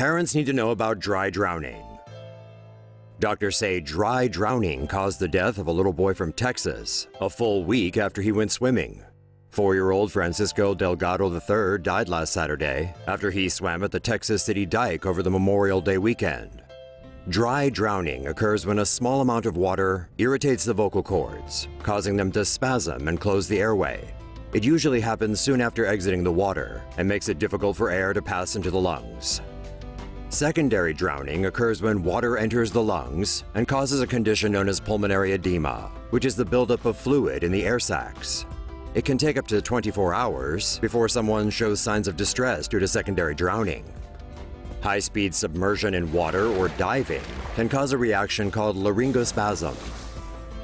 Parents need to know about dry drowning. Doctors say dry drowning caused the death of a little boy from Texas a full week after he went swimming. 4-year-old Francisco Delgado III died last Saturday after he swam at the Texas City Dike over the Memorial Day weekend. Dry drowning occurs when a small amount of water irritates the vocal cords, causing them to spasm and close the airway. It usually happens soon after exiting the water and makes it difficult for air to pass into the lungs. Secondary drowning occurs when water enters the lungs and causes a condition known as pulmonary edema, which is the buildup of fluid in the air sacs. It can take up to 24 hours before someone shows signs of distress due to secondary drowning. High-speed submersion in water or diving can cause a reaction called laryngospasm.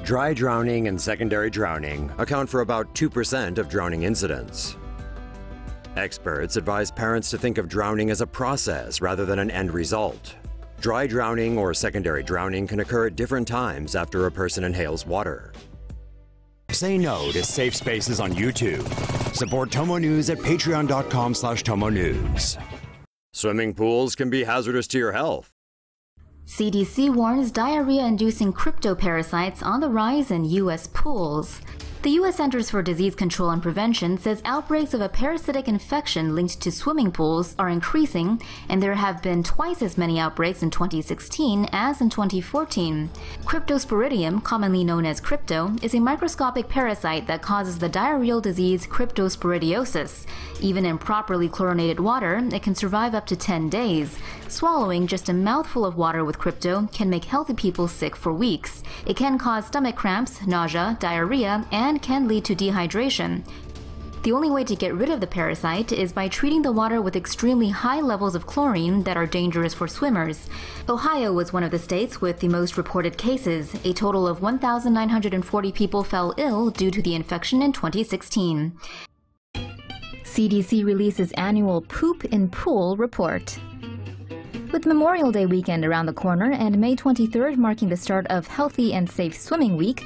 Dry drowning and secondary drowning account for about 2% of drowning incidents. Experts advise parents to think of drowning as a process rather than an end result. Dry drowning or secondary drowning can occur at different times after a person inhales water. Say no to safe spaces on YouTube. Support TomoNews at patreon.com/TomoNews. Swimming pools can be hazardous to your health. CDC warns diarrhea-inducing cryptoparasites on the rise in U.S. pools. The U.S. Centers for Disease Control and Prevention says outbreaks of a parasitic infection linked to swimming pools are increasing, and there have been twice as many outbreaks in 2016 as in 2014. Cryptosporidium, commonly known as crypto, is a microscopic parasite that causes the diarrheal disease cryptosporidiosis. Even in properly chlorinated water, it can survive up to 10 days. Swallowing just a mouthful of water with crypto can make healthy people sick for weeks. It can cause stomach cramps, nausea, diarrhea, and can lead to dehydration. The only way to get rid of the parasite is by treating the water with extremely high levels of chlorine that are dangerous for swimmers. Ohio was one of the states with the most reported cases. A total of 1,940 people fell ill due to the infection in 2016. CDC releases annual Poop in Pool report. With Memorial Day weekend around the corner and May 23rd marking the start of Healthy and Safe Swimming Week,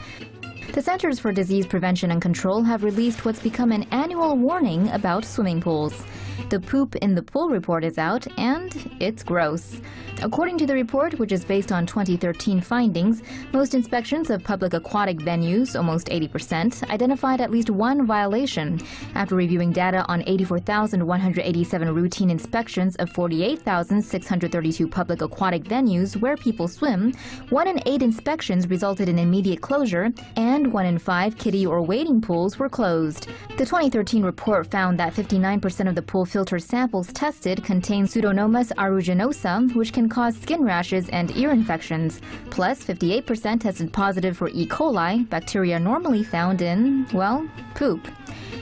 the Centers for Disease Prevention and Control have released what's become an annual warning about swimming pools. The Poop in the Pool report is out, and it's gross. According to the report, which is based on 2013 findings, most inspections of public aquatic venues, almost 80%, identified at least one violation. After reviewing data on 84,187 routine inspections of 48,632 public aquatic venues where people swim, 1 in 8 inspections resulted in immediate closure, and 1 in 5 kiddie or wading pools were closed. The 2013 report found that 59% of the pool filter samples tested contain Pseudomonas aeruginosa, which can cause skin rashes and ear infections. Plus, 58% tested positive for E. coli, bacteria normally found in, well, poop.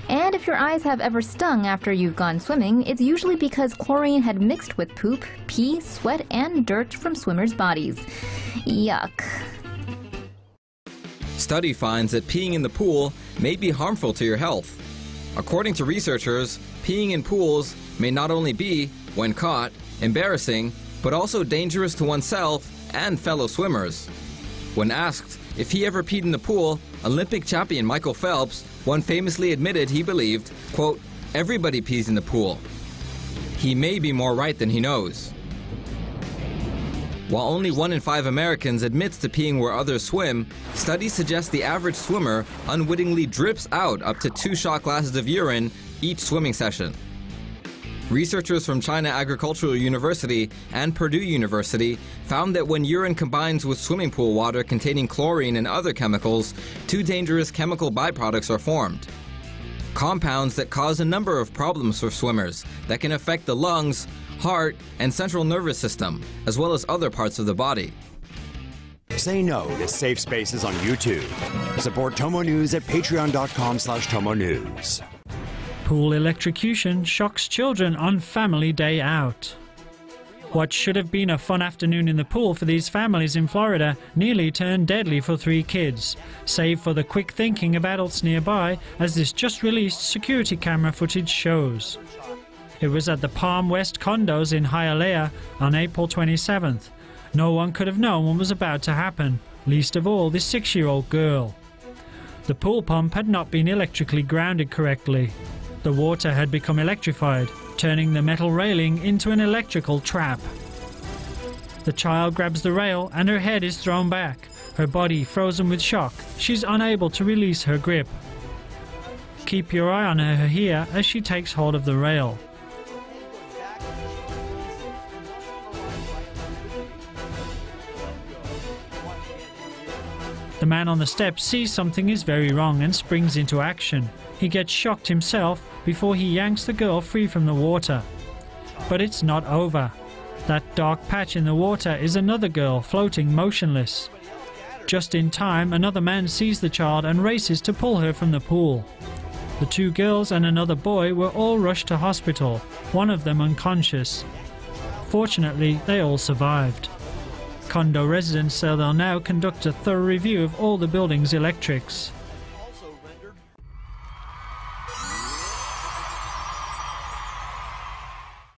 And if your eyes have ever stung after you've gone swimming, it's usually because chlorine had mixed with poop, pee, sweat, and dirt from swimmers' bodies. Yuck. Study finds that peeing in the pool may be harmful to your health. According to researchers, peeing in pools may not only be, when caught, embarrassing, but also dangerous to oneself and fellow swimmers. When asked if he ever peed in the pool, Olympic champion Michael Phelps once famously admitted he believed, quote, "Everybody pees in the pool." He may be more right than he knows. While only 1 in 5 Americans admits to peeing where others swim, studies suggest the average swimmer unwittingly drips out up to 2 shot glasses of urine each swimming session. Researchers from China Agricultural University and Purdue University found that when urine combines with swimming pool water containing chlorine and other chemicals, 2 dangerous chemical byproducts are formed. Compounds that cause a number of problems for swimmers that can affect the lungs, heart, and central nervous system, as well as other parts of the body. Say no to safe spaces on YouTube. Support TomoNews at patreon.com/TomoNews. Pool electrocution shocks children on family day out. What should have been a fun afternoon in the pool for these families in Florida nearly turned deadly for 3 kids, save for the quick thinking of adults nearby, as this just released security camera footage shows. It was at the Palm West condos in Hialeah on April 27th. No one could have known what was about to happen, least of all this 6-year-old girl. The pool pump had not been electrically grounded correctly. The water had become electrified, turning the metal railing into an electrical trap. The child grabs the rail and her head is thrown back. Her body frozen with shock. She's unable to release her grip. Keep your eye on her here as she takes hold of the rail. The man on the steps sees something is very wrong and springs into action. He gets shocked himself before he yanks the girl free from the water. But it's not over. That dark patch in the water is another girl floating motionless. Just in time, another man sees the child and races to pull her from the pool. The two girls and another boy were all rushed to hospital, one of them unconscious. Fortunately, they all survived. Condo residents say they'll now conduct a thorough review of all the building's electrics.